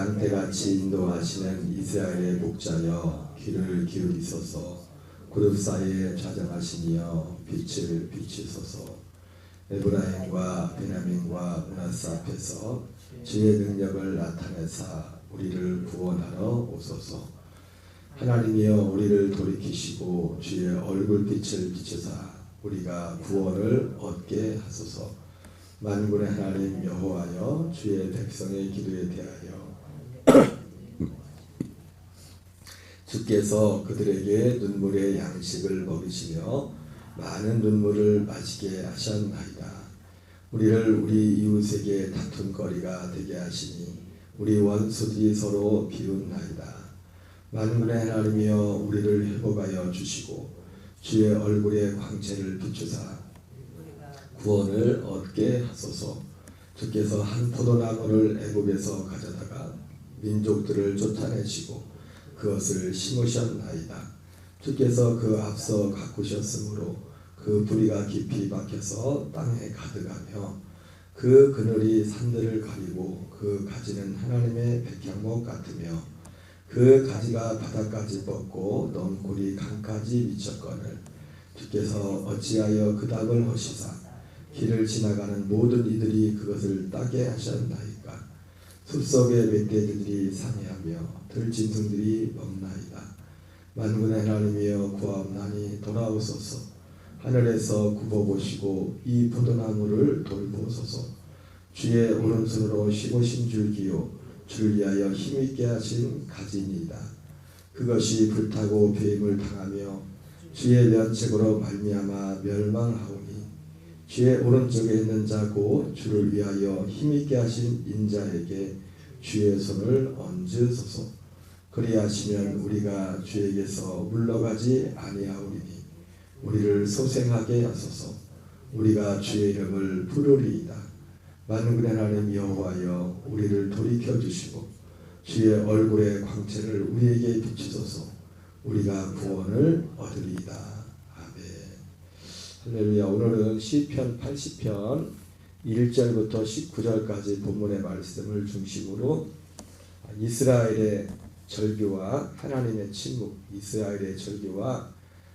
양떼같이 인도하시는 이스라엘의 목자여 귀를 기울이소서. 그룹 사이에 좌정하시니여 빛을 비추소서. 에브라임과 베냐민과 므낫세 앞에서 주의 능력을 나타내사 우리를 구원하러 오소서. 하나님이여 우리를 돌이키시고 주의 얼굴빛을 비추사 우리가 구원을 얻게 하소서. 만군의 하나님 여호와여 주의 백성의 기도에 대하여 주께서 그들에게 눈물의 양식을 먹이시며 많은 눈물을 마시게 하셨나이다. 우리를 우리 이웃에게 다툼거리가 되게 하시니 우리 원수들이 서로 비웃나이다. 만군의 하나님이여 우리를 회복하여 주시고 주의 얼굴의 광채를 비추사 구원을 얻게 하소서. 주께서 한 포도나무를 애굽에서 가져다가 민족들을 쫓아내시고 그것을 심으셨나이다. 주께서 그 앞서 가꾸셨으므로 그 뿌리가 깊이 박혀서 땅에 가득하며 그 그늘이 산들을 가리고 그 가지는 하나님의 백향목 같으며 그 가지가 바닥까지 뻗고 넝굴이 강까지 미쳤거늘 주께서 어찌하여 그 답을 하시사 길을 지나가는 모든 이들이 그것을 따게 하셨나이까. 숲속의 멧돼지들이 상해하며 들짐승들이 먹나이다. 만군의 하나님이여 구하옵나니 돌아오소서. 하늘에서 굽어보시고 이 포도나무를 돌보소서. 주의 오른손으로 쉬고신 줄기요 주를 위하여 힘있게 하신 가지니이다. 그것이 불타고 배임을 당하며 주의 면책으로 말미암아 멸망하오니 주의 오른쪽에 있는 자 곧 주를 위하여 힘있게 하신 인자에게 주의 손을 얹으소서. 그리하시면 우리가 주에게서 물러가지 아니하오리니 우리를 소생하게 하소서. 우리가 주의 이름을 부르리이다. 만군의 하나님 여호와여 우리를 돌이켜 주시고 주의 얼굴의 광채를 우리에게 비추소서. 우리가 구원을 얻으리이다. 아멘. 할렐루야. 오늘은 시편 80편 1절부터 19절까지 본문의 말씀을 중심으로 이스라엘의 절규와 하나님의 침묵, 이스라엘의 절규와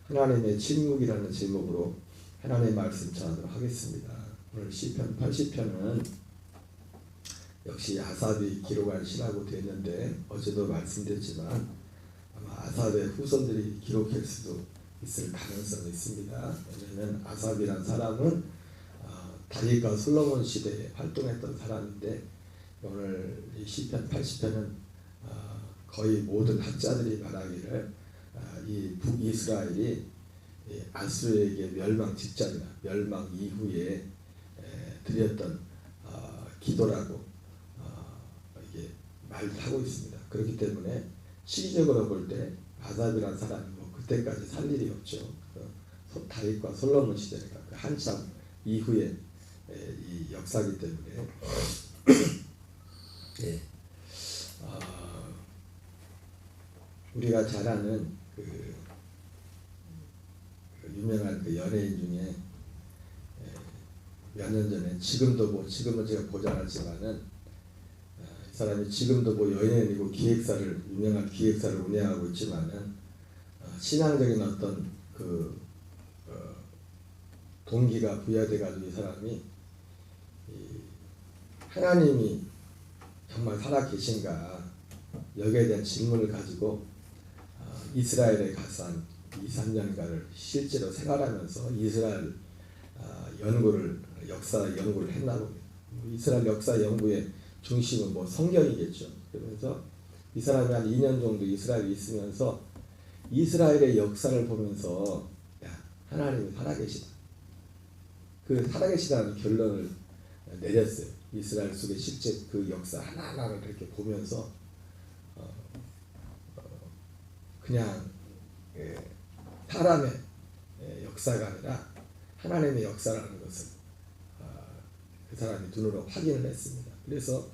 하나님의 침묵이라는 제목으로 하나님의 말씀 전하도록 하겠습니다. 오늘 시편 80편은 역시 아삽이 기록한 시라고 되어 있는데 어제도 말씀드렸지만 아마 아삽의 후손들이 기록할 수도 있을 가능성이 있습니다. 왜냐하면 아삽이란 사람은 다윗과 솔로몬 시대에 활동했던 사람인데 오늘 이 시편 80편은 거의 모든 학자들이 말하기를 이 북이스라엘이 아수르에게 멸망 직전이나 멸망 이후에 드렸던 기도라고 이게 말을 하고 있습니다. 그렇기 때문에 시기적으로 볼 때 아삽이라는 사람이 뭐 그때까지 살 일이 없죠. 다윗과 솔로몬 시대니까 그 한참 이후에 이 역사이기 때문에 예. 우리가 잘 아는 그 유명한 그 연예인 중에 몇 년 전에 지금은 제가 보지 않았지만은 이 사람이 지금도 뭐 연예인이고 기획사를 유명한 기획사를 운영하고 있지만은 신앙적인 어떤 그 동기가 부여돼 가지고 이 사람이 하나님이 정말 살아계신가 여기에 대한 질문을 가지고 이스라엘에 가서 한 2-3년간을 실제로 생활하면서 이스라엘 역사 연구를 했나 봅니다. 이스라엘 역사 연구의 중심은 뭐 성경이겠죠. 그러면서 이 사람이 한 2년 정도 이스라엘에 있으면서 이스라엘의 역사를 보면서 하나님이 살아계시다. 그 살아계시다는 결론을 내렸어요. 이스라엘 속에 실제 그 역사 하나하나를 그렇게 보면서 그냥 사람의 역사가 아니라 하나님의 역사라는 것을 그 사람이 눈으로 확인을 했습니다. 그래서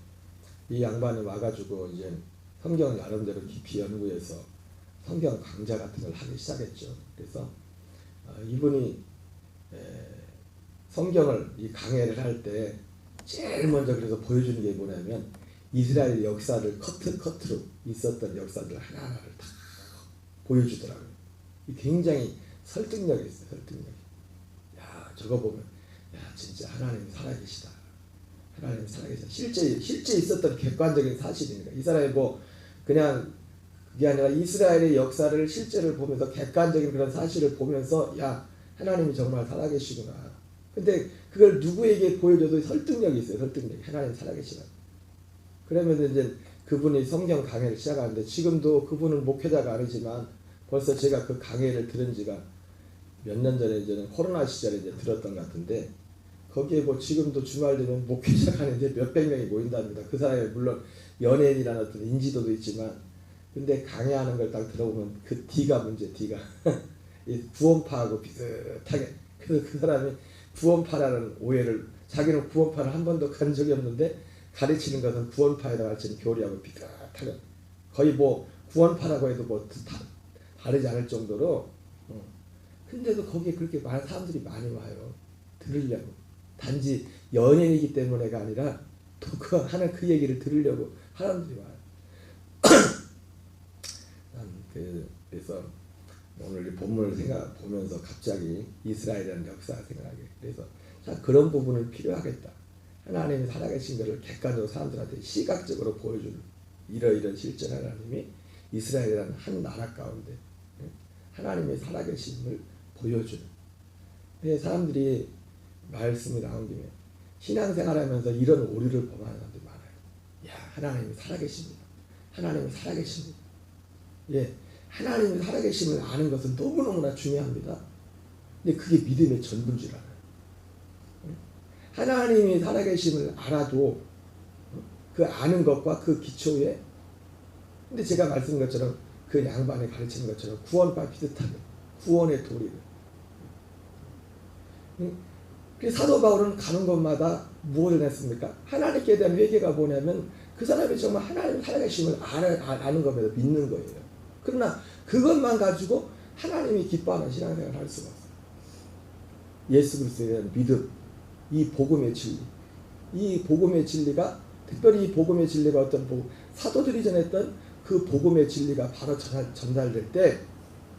이 양반이 와가지고 이제 성경을 나름대로 깊이 연구해서 성경 강좌 같은 걸 하기 시작했죠. 그래서 이분이 성경을 이 강해를 할 때 제일 먼저 그래서 보여주는 게 뭐냐면 이스라엘 역사를 커트로 있었던 역사들 하나하나를 다 보여주더라고요. 굉장히 설득력이 있어요. 설득력이. 야, 저거 보면 야, 진짜 하나님이 살아계시다. 하나님이 살아계시다. 실제 있었던 객관적인 사실이니까. 이 사람이 뭐 그냥 그게 아니라 이스라엘의 역사를 실제를 보면서 객관적인 그런 사실을 보면서 야, 하나님이 정말 살아계시구나. 근데 그걸 누구에게 보여줘도 설득력이 있어요. 설득력이. 하나님 살아계시다. 그러면 이제 그분이 성경 강의를 시작하는데 지금도 그분은 목회자가 아니지만 벌써 제가 그 강의를 들은 지가 몇 년 전에 이제는 코로나 시절에 이제 들었던 것 같은데 거기에 뭐 지금도 주말 되면 목회자가 아닌데 몇백 명이 모인답니다. 그 사람이 물론 연예인이라는 어떤 인지도도 있지만 근데 강의하는 걸 딱 들어보면 그 D가 문제 D가 이 구원파하고 비슷하게 그래서 그 사람이 구원파라는 오해를 자기는 구원파를 한 번도 간 적이 없는데 가르치는 것은 구원파에다 가르치는 교리하고 비슷하게 거의 뭐 구원파라고 해도 뭐 다르지 않을 정도로 근데도 거기에 그렇게 많은 사람들이 많이 와요. 들으려고. 단지 연예인이기 때문에가 아니라 또 하는 그 얘기를 들으려고 사람들이 와요. 그래서 오늘 이 본문을 보면서 갑자기 이스라엘이라는 역사가 생각나게. 그래서 자, 그런 부분은 필요하겠다. 하나님이 살아계신 것을 객관적으로 사람들한테 시각적으로 보여주는 이러이런 실전 하나님이 이스라엘이라는 한 나라 가운데 하나님의 살아계심을 보여주는. 사람들이 말씀이 나온 김에 신앙생활하면서 이런 오류를 범하는 사람들이 많아요. 야, 하나님이 살아계십니다. 하나님이 살아계십니다. 예, 하나님이 살아계심을 아는 것은 너무너무나 중요합니다. 근데 그게 믿음의 전부인 줄 알아요. 하나님이 살아계심을 알아도 그 아는 것과 그 기초에 근데 제가 말씀드린 것처럼 그 양반이 가르치는 것처럼 구원과 비슷하게 구원의 도리를 그래서 사도 바울은 가는 곳마다 무엇을 했습니까? 하나님께 대한 회개가 뭐냐면 그 사람이 정말 하나님 살아계심을 아는 겁니다. 믿는 거예요. 그러나 그것만 가지고 하나님이 기뻐하는 신앙생활을 할 수가 없어요. 예수 그리스도에 대한 믿음, 이 복음의 진리, 이 복음의 진리가 특별히 이 복음의 진리가 어떤 사도들이 전했던 그 복음의 진리가 바로 전달될 때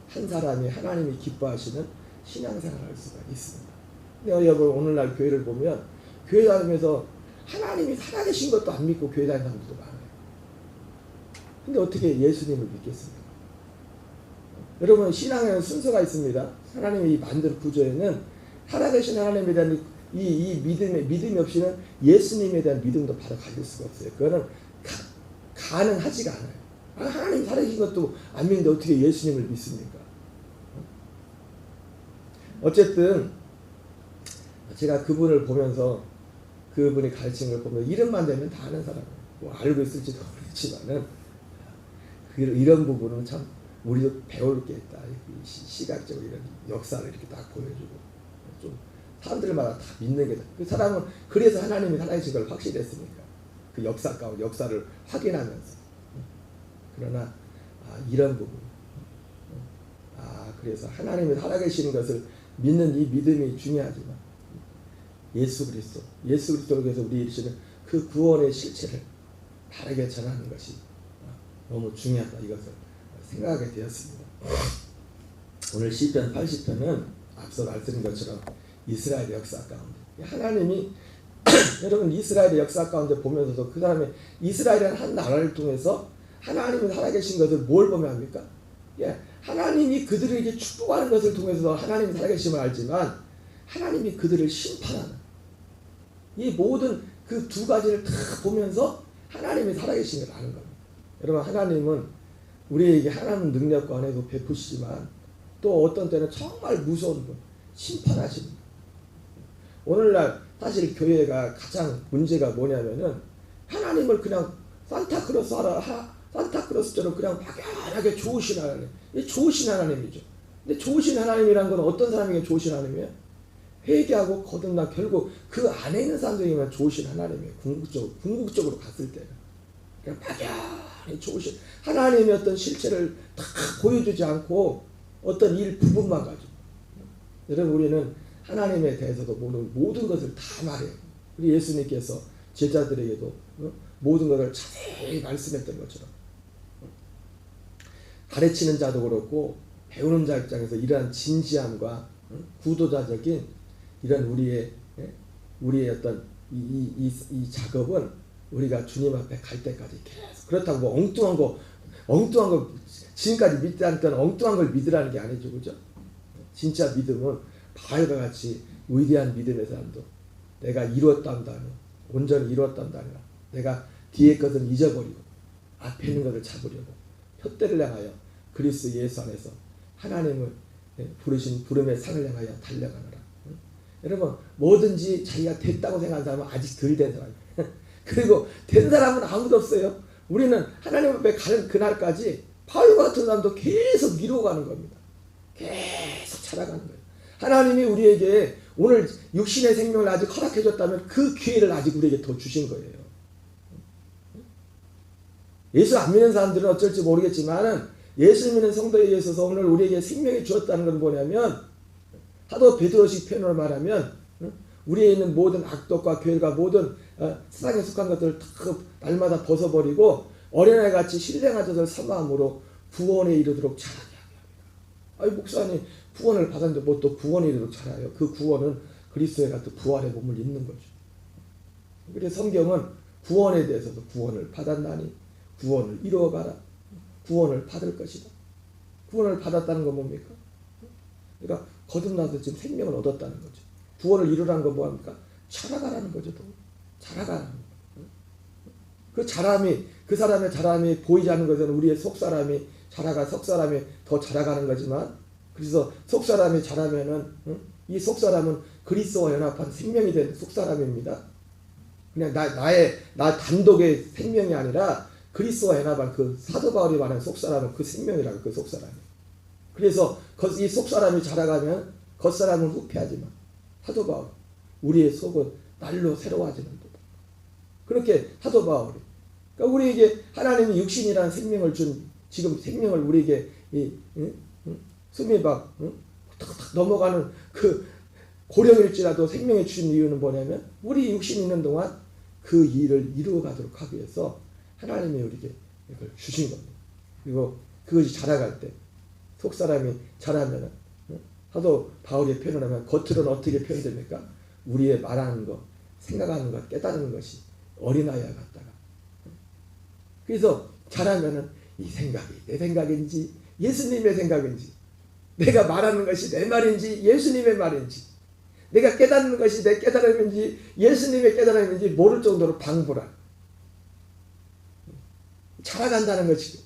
한 사람이 하나님이 기뻐하시는 신앙생활을 할 수가 있습니다. 여러분 오늘날 교회를 보면 교회 다니면서 하나님이 살아계신 것도 안 믿고 교회 다니는 사람들도 많아요. 근데 어떻게 예수님을 믿겠습니까? 여러분 신앙에는 순서가 있습니다. 하나님이 만든 구조에는 살아계신 하나님에 대한 이 믿음이 없이는 예수님에 대한 믿음도 바로 가질 수가 없어요. 그거는 가능하지가 않아요. 하나님 살아계신 것도 안 믿는데 어떻게 예수님을 믿습니까? 어쨌든 제가 그분을 보면서 그분이 가르치는 걸 보면 이름만 되면 다 아는 사람이에요. 뭐 알고 있을지도 모르겠지만은 이런 부분은 참 우리도 배울 게 있다. 시각적으로 이런 역사를 이렇게 딱 보여주고 좀 사람들마다 다 믿는 게 그 사람은 그래서 하나님이 살아계신 걸 확실히 했으니까 그 역사 가운데 역사를 확인하면서 그러나 이런 부분 그래서 하나님이 살아계시는 것을 믿는 이 믿음이 중요하지만 예수 그리스도께서 우리 이르시는 그 구원의 실체를 바르게 전하는 것이 너무 중요하다. 이것을 생각하게 되었습니다. 오늘 시편 80편은 앞서 말씀드린 것처럼 이스라엘의 역사 가운데 하나님이 여러분 이스라엘의 역사 가운데 보면서도 그 다음에 이스라엘이라는 한 나라를 통해서 하나님이 살아계신 것을 뭘 보면 합니까? 하나님이 그들에게 축복하는 것을 통해서 하나님이 살아계심을 알지만 하나님이 그들을 심판하는 이 모든 그 두 가지를 다 보면서 하나님이 살아계신 걸 아는 겁니다. 여러분 하나님은 우리에게 하나님 능력과 안에도 베푸시지만 또 어떤 때는 정말 무서운 분, 심판하시는 분. 오늘날 사실 교회가 가장 문제가 뭐냐면은 하나님을 그냥 산타크로스처럼 그냥 막연하게 좋으신 하나님, 좋으신 하나님이죠. 근데 좋으신 하나님이란 건 어떤 사람에게 좋으신 하나님이에요? 회개하고 거듭나 결국 그 안에 있는 사람들에게만 좋으신 하나님이에요. 궁극적으로 갔을 때는 그냥 막연히 좋으신 하나님의 어떤 실체를 다 보여주지 않고 어떤 일 부분만 가지고 여러분 우리는 하나님에 대해서도 모든 것을 다 말해요. 우리 예수님께서 제자들에게도 모든 것을 자세히 말씀했던 것처럼 가르치는 자도 그렇고 배우는 자 입장에서 이러한 진지함과 구도자적인 이런 우리의 어떤 이 작업은 우리가 주님 앞에 갈 때까지 계속 그렇다고 뭐 엉뚱한 거 지금까지 믿지 않던 엉뚱한 걸 믿으라는 게 아니죠, 그죠? 진짜 믿음은 바울과 같이 위대한 믿음의 사람도 내가 이루었단다, 온전히 이루었단다, 내가 뒤에 것은 잊어버리고 앞에 있는 것을 잡으려고 푯대를 향하여 그리스도 예수 안에서 하나님을 부르신 부름의 상을 향하여 달려가노라. 여러분 뭐든지 자기가 됐다고 생각하는 사람은 아직 덜 된 사람이에요. 그리고 된 사람은 아무도 없어요. 우리는 하나님 앞에 가는 그날까지 바울과 같은 사람도 계속 미뤄가는 겁니다. 계속 찾아가는 거예요. 하나님이 우리에게 오늘 육신의 생명을 아직 허락해 줬다면 그 기회를 아직 우리에게 더 주신 거예요. 예수 안 믿는 사람들은 어쩔지 모르겠지만 예수 믿는 성도에 있어서 오늘 우리에게 생명이 주었다는 건 뭐냐면 하도 베드로식 표현으로 말하면 우리에 있는 모든 악독과 괴가 모든 세상에 속한 것들을 다 날마다 벗어버리고 어린아이같이 신령한 젖을 사모함으로 구원에 이르도록 자라게 합니다. 아니 목사님 구원을 받았는데 뭐 또 구원에 이르도록 자라요. 그 구원은 그리스도의 같은 부활의 몸을 입는 거죠. 그래서 성경은 구원에 대해서도 구원을 받았나니 구원을 이루어가라. 구원을 받을 것이다. 구원을 받았다는 건 뭡니까? 그러니까 거듭나서 지금 생명을 얻었다는 거죠. 구원을 이루라는 건 뭐합니까? 자라가라는 거죠. 또. 자라가라는 거죠. 그 자람이 그 사람의 자람이 보이지 않는 것은 우리의 속사람이 속사람이 더 자라가는 거지만 그래서 속사람이 자라면은 이 속사람은 그리스도와 연합한 생명이 된 속사람입니다. 그냥 나 단독의 생명이 아니라 그리스도와 연합한 그 사도 바울이 말하는 속사람은 그 생명이라고 그 속사람이. 그래서 이 속사람이 자라가면 겉사람은 후패하지만 사도 바울 우리의 속은 날로 새로워지는도다. 그렇게 사도 바울이 그러니까 우리에게 하나님이 육신이라는 생명을 준 지금 생명을 우리에게 숨이 막 탁탁 넘어가는 그 고령일지라도 생명에 주신 이유는 뭐냐면 우리 육신이 있는 동안 그 일을 이루어가도록 하기 위해서 하나님이 우리에게 이걸 주신 겁니다. 그리고 그것이 자라갈 때 속사람이 자라면 사도 바울이 표현을 하면 겉으로는 어떻게 표현됩니까? 우리의 말하는 것, 생각하는 것, 깨달는 것이 어린아이와 같다가 그래서 자라면은 이 생각이 내 생각인지 예수님의 생각인지 내가 말하는 것이 내 말인지 예수님의 말인지 내가 깨닫는 것이 내 깨달음인지 예수님의 깨달음인지 모를 정도로 방불한 자라간다는 것이죠.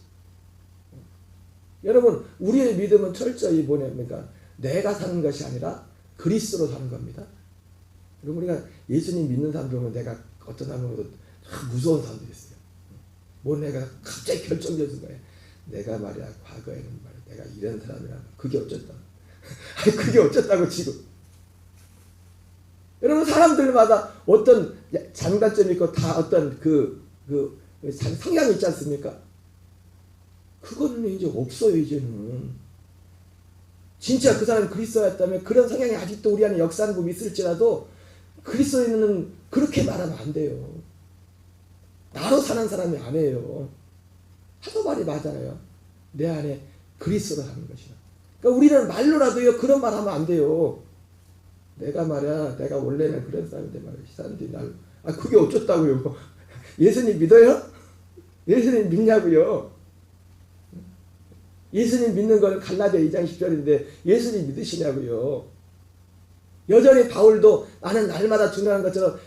여러분 우리의 믿음은 철저히 뭐냐니까 내가 사는 것이 아니라 그리스도로 사는 겁니다. 그럼 우리가 예수님 믿는 사람 보면 내가 어떤 사람으로도 무서운 사람도 있어요. 뭐 내가 갑자기 결정적인 거예요. 내가 말이야 과거에는 말이야 내가 이런 사람이라 그게 어쩌다. 아니 그게 어쩌다고 지금. 여러분 사람들마다 어떤 장단점이 있고 다 어떤 그 성향이 있지 않습니까? 그거는 이제 없어요 이제는. 진짜 그 사람이 그리스도였다면 그런 성향이 아직도 우리 안에 역사하는 부분이 있을지라도 그리스도인은 그렇게 말하면 안 돼요. 나로 사는 사람이 아니에요. 사도 바울이 맞아요. 내 안에 그리스도로 사는 것이다. 그러니까 우리는 말로라도요 그런 말 하면 안 돼요. 내가 말이야 내가 원래는 그런 사람인데 말이야 이 사람들이 날 그게 어쩌다고요. 예수님 믿어요? 예수님 믿냐고요. 예수님 믿는 거는 갈라디아 2장 10절인데 예수님 믿으시냐고요. 여전히 바울도 나는 날마다 중요한 것처럼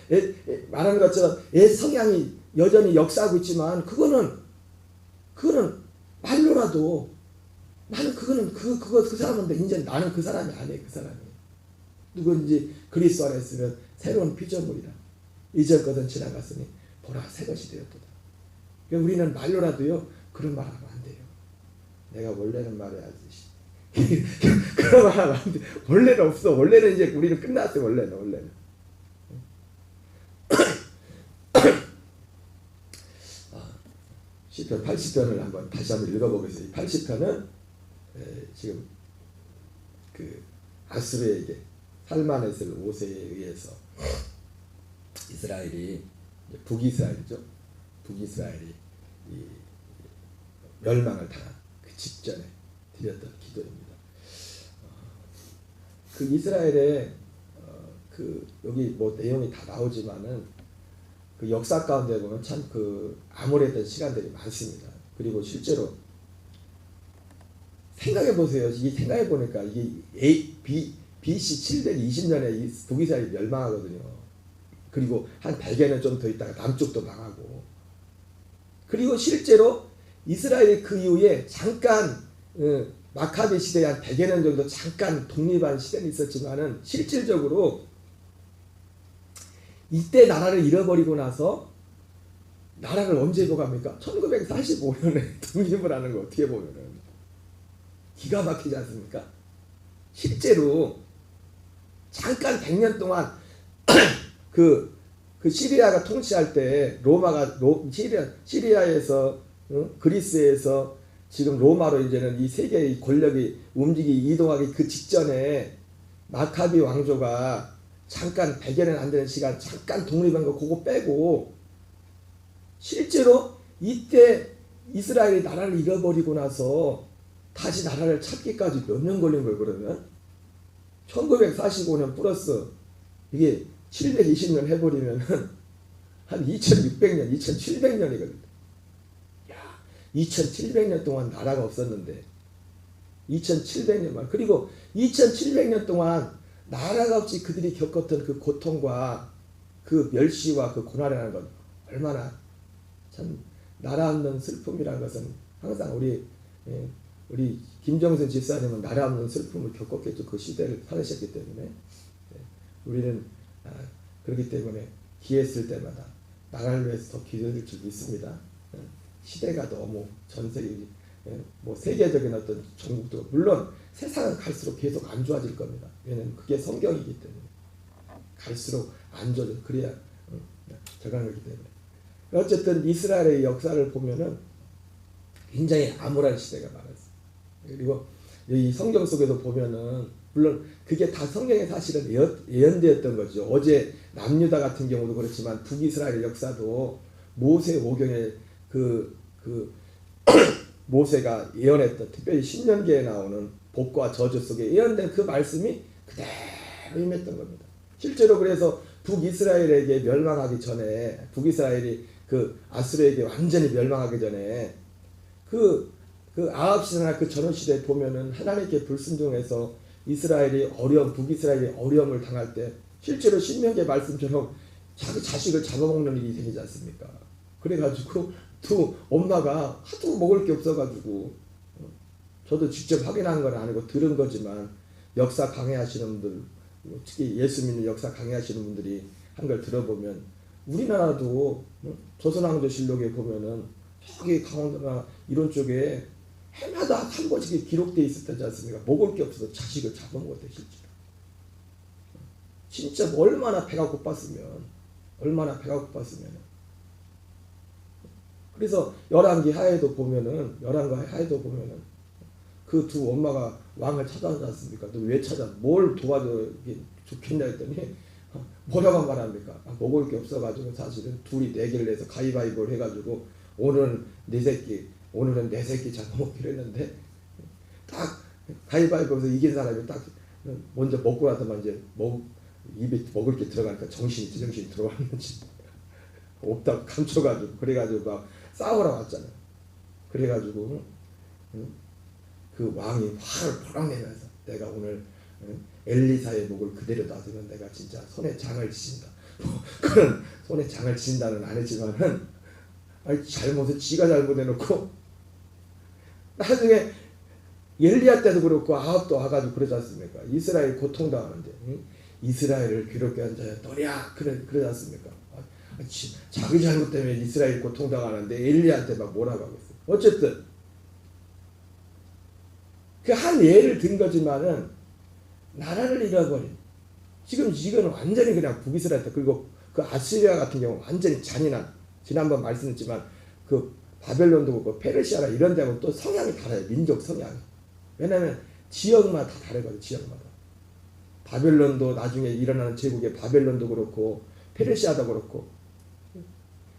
말하는 것처럼 성향이 여전히 역사하고 있지만 그거는 말로라도 나는 그 사람인데 이제 나는 그 사람이 아니에요. 그 사람이 누구든지 그리스도 안에 있으면 새로운 피조물이라 이전 것은 지나갔으니 보라 새 것이 되었도다. 그러니까 우리는 말로라도요 그런 말 하면 안 돼요. 내가 원래는 말해야지. 그런 말 하면 안 돼. 원래는 없어. 원래는 이제 우리는 끝났어요. 원래는. 시편 80편을 한번 다시 한번 읽어보겠습니다. 80편은 지금 그 아수르에게 살마네셀 5세에 의해서 이스라엘이 북이스라엘이죠. 북이스라엘이 이 멸망을 당한 그 직전에 드렸던 기도입니다. 그 이스라엘의 그 여기 뭐 내용이 다 나오지만은 그 역사 가운데 보면 참 그 암울했던 시간들이 많습니다. 그리고 실제로 생각해 보세요. 이게 생각해 보니까 이게 BC 720년에 이 북이스라엘이 멸망하거든요. 그리고 한 100여년 좀 더 있다가 남쪽도 망하고. 그리고 실제로 이스라엘이 그 이후에 잠깐 마카비 시대에 한 100여 년 정도 잠깐 독립한 시대는 있었지만은 실질적으로 이때 나라를 잃어버리고 나서 나라를 언제 회복합니까? 1945년에 독립을 하는 거 어떻게 보면은 기가 막히지 않습니까? 실제로 잠깐 100년 동안 그 시리아가 통치할 때 로마가 시리아에서 그리스에서 지금 로마로 이제는 이 세계의 권력이 이동하기 그 직전에 마카비 왕조가 잠깐 100여 년 안 되는 시간 잠깐 독립한 거 그거 빼고 실제로 이때 이스라엘이 나라를 잃어버리고 나서 다시 나라를 찾기까지 몇 년 걸린 거예요. 그러면 1945년 플러스 이게 720년 해버리면은 한 2600년, 2700년이거든요. 야, 2700년 동안 나라가 없었는데 2700년만 그리고 2700년 동안 나라가 없이 그들이 겪었던 그 고통과 그 멸시와 그 고난이라는 건 얼마나 참 나라 없는 슬픔이라는 것은 항상 우리 김정선 집사님은 나라 없는 슬픔을 겪었겠죠. 그 시대를 살으셨기 때문에 우리는 그렇기 때문에 기회 쓸 때마다 나라를 위해서 더 기도를 줄 수 있습니다. 시대가 너무 전 세계 뭐 세계적인 어떤 전국도 물론 세상은 갈수록 계속 안 좋아질 겁니다. 왜냐하면 그게 성경이기 때문에 갈수록 안 좋아져 그래야 저가는 거기 때문에 어쨌든 이스라엘의 역사를 보면은 굉장히 암울한 시대가 많았어요. 그리고 이 성경 속에도 보면은 물론 그게 다 성경의 사실은 예언되었던 거죠. 어제 남유다 같은 경우도 그렇지만 북이스라엘 역사도 모세 오경에 그 모세가 예언했던 특별히 신명기에 나오는 복과 저주 속에 예언된 그 말씀이 그대로 임했던 겁니다. 실제로 그래서 북이스라엘에게 멸망하기 전에 북이스라엘이 그 아수르에게 완전히 멸망하기 전에 그 아합 시대나 그 전후 시대에 보면은 하나님께 불순종해서 북이스라엘이 어려움을 당할 때 실제로 신명기의 말씀처럼 자기 자식을 잡아먹는 일이 생기지 않습니까? 그래가지고 또 엄마가 하도 먹을 게 없어가지고 저도 직접 확인한 건 아니고 들은 거지만 역사 강해하시는 분들 특히 예수 믿는 역사 강해하시는 분들이 한 걸 들어보면 우리나라도 조선왕조실록에 보면은 저기 강원도나 이런 쪽에 해마다 한 번씩 기록되어 있었지 않습니까? 먹을 게 없어서 자식을 잡아먹었대 실제로. 진짜 얼마나 배가 고팠으면 그래서 열왕기 하에도 보면은 그 두 엄마가 왕을 찾아오지 않습니까? 너 왜 찾아? 뭘 도와줘 좋겠냐 했더니 뭐라고 말합니까? 먹을 게 없어가지고 사실은 둘이 내기를 해서 가위바위보를 해가지고 오늘은 내 새끼 잡아먹기로 했는데 딱 가위바위보에서 이긴 사람이 딱 먼저 먹고 나서만 이제 입에 먹을 게 들어가니까 제정신이 들어왔는지 없다고 감춰가지고 그래가지고 막 싸우러 왔잖아요. 그래가지고 그 왕이 화를 펄럭 내면서 내가 오늘 엘리사의 목을 그대로 놔두면 내가 진짜 손에 장을 지진다. 그런 손에 장을 지진다는 안 했지만은 잘못을 지가 잘못해놓고 나중에 엘리야 때도 그렇고 아합도 와가지고 그러지 않습니까? 이스라엘 고통당하는데 이스라엘을 괴롭게 한 자야 너냐 그러지 않습니까? 자기 잘못 때문에 이스라엘 고통당하는데 엘리야한테 막 뭐라고 하겠어요. 어쨌든 그 한 예를 든 거지만은 나라를 잃어버린 지금 이거는 완전히 그냥 북이스라엘 그리고 그 아시리아 같은 경우 완전히 잔인한 지난번 말씀했지만 그 바벨론도 그렇고 페르시아나 이런 데하고 또 성향이 달라요. 민족 성향이. 왜냐하면 지역마다 다 다르거든요. 지역마다. 바벨론도 나중에 일어나는 제국의 바벨론도 그렇고 페르시아도 그렇고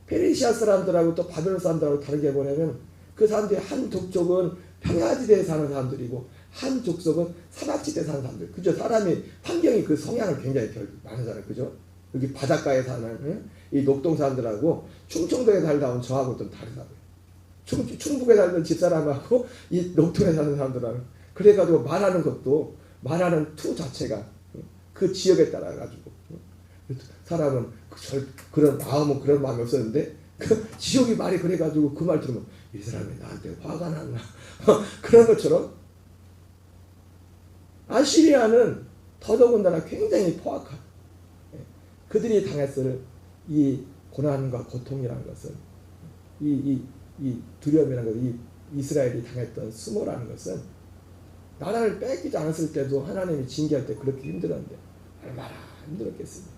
페르시아 사람들하고 또 바벨론 사람들하고 다르게 보냐면 그 사람들이 한 족속은 평야지대에 사는 사람들이고 한 족속은 사막지대에 사는 사람들. 그죠? 사람이 환경이 그 성향을 굉장히 많으잖아요. 그죠? 여기 바닷가에 사는 이 녹동 사람들하고 충청도에 살다 온 저하고 좀 다르다고요. 충북에 살던 집사람하고 이 녹동에 사는 사람들하고 그래가지고 말하는 것도 말하는 투 자체가 그 지역에 따라 가지고 사람은 그런 마음은 그런 마음이 없었는데 그 지역이 말이 그래가지고 그 말 들으면 이 사람이 나한테 화가 났나 그런 것처럼 아시리아는 더더군다나 굉장히 포악한 그들이 당했을 이 고난과 고통이라는 것은 이 두려움이라는 것은 이 이스라엘이 당했던 수모라는 것은 나라를 뺏기지 않았을 때도 하나님이 징계할 때 그렇게 힘들었는데 얼마나 힘들었겠습니까?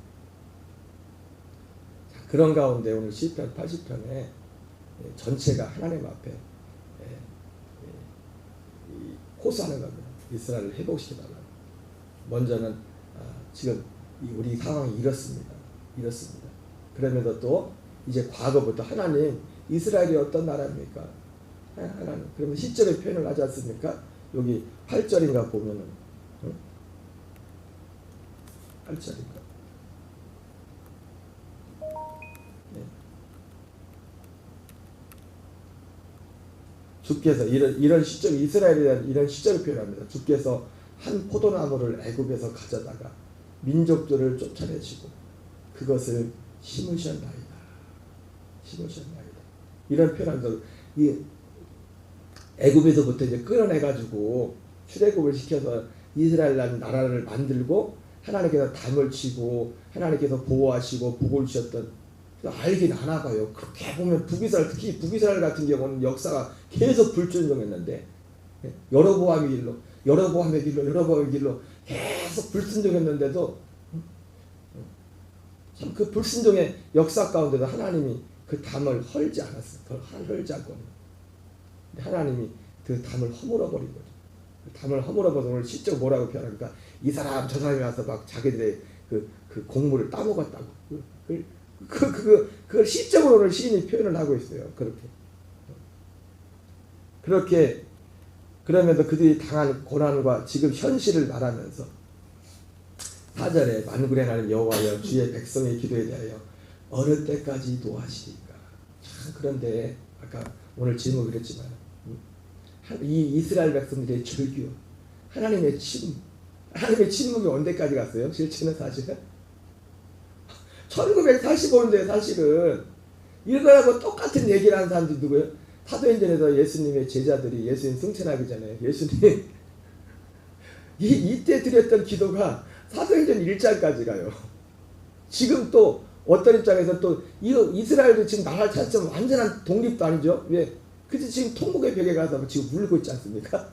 그런 가운데 오늘 시편 80편에 전체가 하나님 앞에 호소하는 겁니다. 이스라엘을 회복시켜달라고. 먼저는 지금 우리 상황이 이렇습니다. 그러면서 또 이제 과거부터 하나님 이스라엘이 어떤 나라입니까? 하나님. 그러면 시적인 표현을 하지 않습니까? 여기 8절인가 보면은 8절인가 주께서 이런 시적 이스라엘에 대한 이런 시적을 표현합니다. 주께서 한 포도나무를 애굽에서 가져다가 민족들을 쫓아내시고 그것을 심으셨나이다. 이런 표현합니다. 이 애굽에서부터 이제 끌어내가지고 출애굽을 시켜서 이스라엘이라는 나라를 만들고 하나님께서 담을 치고 하나님께서 보호하시고 복을 주셨던 알긴 아나 봐요. 그렇게 보면 북이스라엘 특히 북이스라엘 같은 경우는 역사가 계속 불순종했는데 여로보암의 길로 계속 불순종했는데도 참 그 불순종의 역사 가운데도 하나님이 그 담을 헐지 않았어요. 헐지 않고 하나님이 그 담을 허물어버린 거죠. 그 담을 허물어버려서 오늘 실적 뭐라고 표현합니까? 이 사람 저 사람이 와서 막 자기들의 그 곡물을 따먹었다고. 그걸 시적으로 오늘 시인이 표현을 하고 있어요. 그렇게 그러면서 그들이 당한 고난과 지금 현실을 말하면서 4절에 만군의 하나님 여호와여 주의 백성의 기도에 대하여 어느 때까지 노하시리까. 참 그런데 아까 오늘 제목이 그랬지만 이 이스라엘 백성들의 절규 하나님의 침묵이 언제까지 갔어요? 실제는 사실은 1945년도에 사실은 이거하고 똑같은 얘기를 하는 사람들이 누구예요? 사도행전에서 예수님의 제자들이 예수님 승천하기 전에 예수님 이때 드렸던 기도가 사도행전 1장까지 가요. 지금 또 어떤 입장에서 또 이스라엘도 지금 나라를 찾았지만 완전한 독립도 아니죠. 왜? 그래서 지금 통곡의 벽에 가서 지금 울고 있지 않습니까?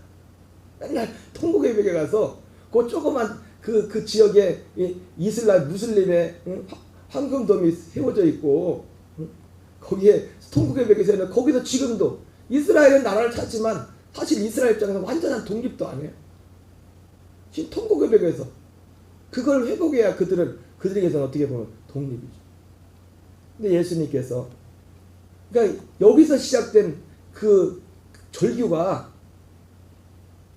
맨날 통곡의 벽에 가서 그 조그만 그 지역에 이슬람 무슬림의 황금돔이 세워져 있고 거기에 통곡의 벽에서는 거기서 지금도 이스라엘은 나라를 찾지만 사실 이스라엘 입장에서 완전한 독립도 아니에요. 지금 통곡의 벽에서 그걸 회복해야 그들에게서는 어떻게 보면 독립이죠. 근데 예수님께서 그러니까 여기서 시작된 그 절규가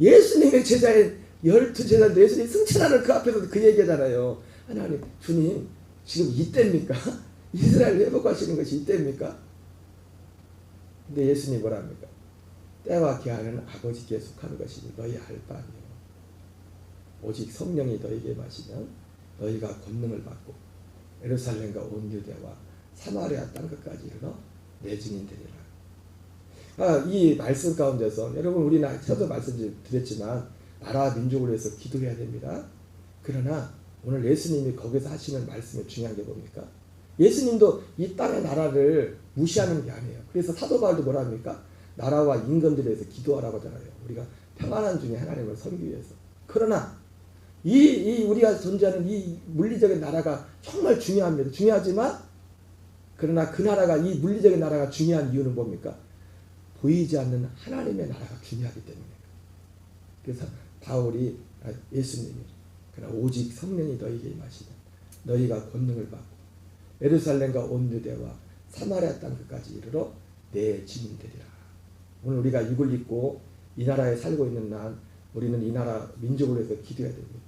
예수님의 제자인 12제자인데 예수님 승천하는 그 앞에서 그 얘기잖아요. 하나님 주님 지금 이때입니까? 이스라엘 회복하시는 것이 이때입니까? 근데 예수님 뭐라 합니까? 때와 기한은 아버지께 속하는 것이니 너희 알 바 아니요. 오직 성령이 너희에게 마시면 너희가 권능을 받고 예루살렘과 온 유대와 사마리아 땅 끝까지 이르러 내 증인 되리라. 이 말씀 가운데서 여러분 우리는 저도 말씀드렸지만 나라 민족을 위해서 기도해야 됩니다. 그러나 오늘 예수님이 거기서 하시는 말씀이 중요한 게 뭡니까? 예수님도 이 땅의 나라를 무시하는 게 아니에요. 그래서 사도 바울도 뭐라 합니까? 나라와 임금들에 대해서 기도하라고 하잖아요. 우리가 평안한 중에 하나님을 섬기기 위해서. 그러나 이 우리가 존재하는 이 물리적인 나라가 정말 중요합니다. 중요하지만 그러나 그 나라가 이 물리적인 나라가 중요한 이유는 뭡니까? 보이지 않는 하나님의 나라가 중요하기 때문에. 그래서 바울이 예수님이 그러나 오직 성령이 너희에게 임하시면 너희가 권능을 받고 예루살렘과 온 유대와 사마리아 땅 끝까지 이르러 내 증인되리라. 오늘 우리가 육을 입고 이 나라에 살고 있는 난 우리는 이 나라 민족을 위해서 기도해야 됩니다.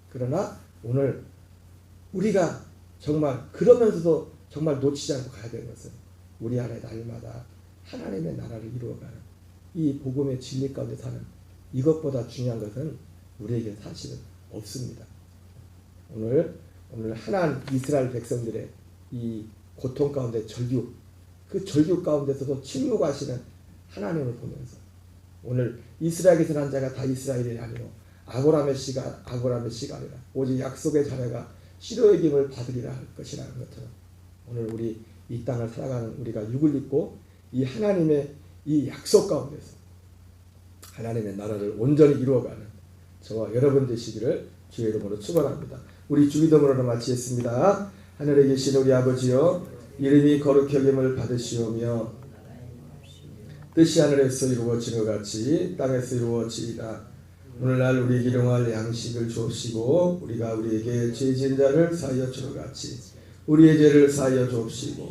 그러나 오늘 우리가 정말 그러면서도 정말 놓치지 않고 가야 되는 것은 우리 안에 날마다 하나님의 나라를 이루어가는 이 복음의 진리 가운데 사는 이것보다 중요한 것은 우리에게 사실은 없습니다. 오늘 하나님 이스라엘 백성들의 이 고통 가운데 절규, 그 절규 가운데서도 침묵하시는 하나님을 보면서 오늘 이스라엘에서 난 자가 다 이스라엘이 아니요 아브라함의 씨가 아니라 오직 약속의 자녀가 시로의 김을 받으리라 할 것이라는 것처럼 오늘 우리 이 땅을 살아가는 우리가 육을 입고 이 하나님의 이 약속 가운데서 하나님의 나라를 온전히 이루어가는 저와 여러분 되시기를 주의 이름으로 축원합니다. 우리 주기도문으로 마치겠습니다. 하늘에 계신 우리 아버지여, 이름이 거룩히 여김을 받으시오며 뜻이 하늘에서 이루어진 것 같이 땅에서 이루어지이다. 오늘날 우리 일용할 양식을 주옵시고 우리가 우리에게 죄 지은 자를 사하여 주는 같이 우리의 죄를 사하여 주옵시고